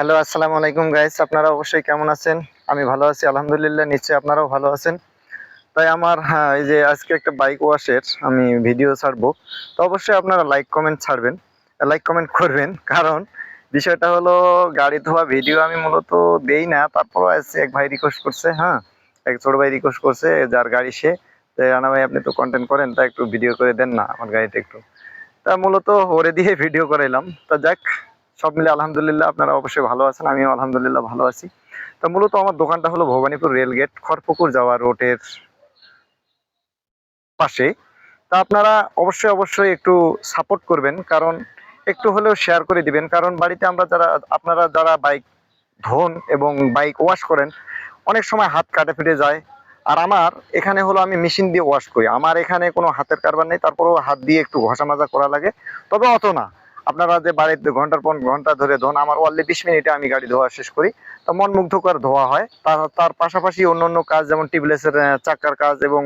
Hello, আসসালামু আলাইকুম guys. আপনারা অবশ্যই কেমন আছেন? আমি ভালো আছি আলহামদুলিল্লাহ। নিশ্চয়ই আপনারাও ভালো আছেন। তাই আমার এই যে আজকে একটা বাইক ওয়াশের আমি ভিডিও ছাড়বো। তো অবশ্যই আপনারা লাইক কমেন্ট ছাড়বেন। লাইক কমেন্ট করবেন। কারণ বিষয়টা হলো গাড়ি ধোয়া ভিডিও আমি মূলত দেই না। তারপরও আজকে এক ভাই রিকোয়েস্ট করছে, হ্যাঁ? এক ছোট ভাই রিকোয়েস্ট করছে যার গাড়ি সে। তো রানা ভাই আপনি তো কনটেন্ট করেন তা একটু ভিডিও করে দেন না আমার গাড়িটা একটু। তা মূলত ওরে দিয়ে ভিডিও করাইলাম। তা যাক সব মিলে আলহামদুলিল্লাহ আপনারা অবশ্যই ভালো আছেন। আমিও আলহামদুলিল্লাহ ভালো আছি। তো মূলত আমার দোকানটা হলো ভবানীপুর রেলগেট খড়পুকুর যাওয়া রোডের পাশে। তা আপনারা অবশ্যই একটু সাপোর্ট করবেন। কারণ একটু হলেও শেয়ার করে দিবেন। কারণ বাড়িতে আমরা আপনারা যারা বাইক ধোন এবং বাইক ওয়াশ করেন, অনেক সময় হাত কাটে ফেটে যায়। আর আমার এখানে হলো আমি মেশিন দিয়ে ওয়াশ করি। আমার এখানে কোনো হাতের কারবার নেই। তারপরেও হাত দিয়ে একটু ঘষা মাজা করা লাগে। তবে অত না। আপনারা যে বাড়িতে ঘন্টার পর ঘন্টা ধরে ধোন, আমার অনলি 20 মিনিটে আমি গাড়ি ধোয়া শেষ করি। তো মন মুগ্ধকর ধোয়া হয়। তার পাশাপাশি অন্যান্য কাজ যেমন টিউবলেসের চাকার কাজ এবং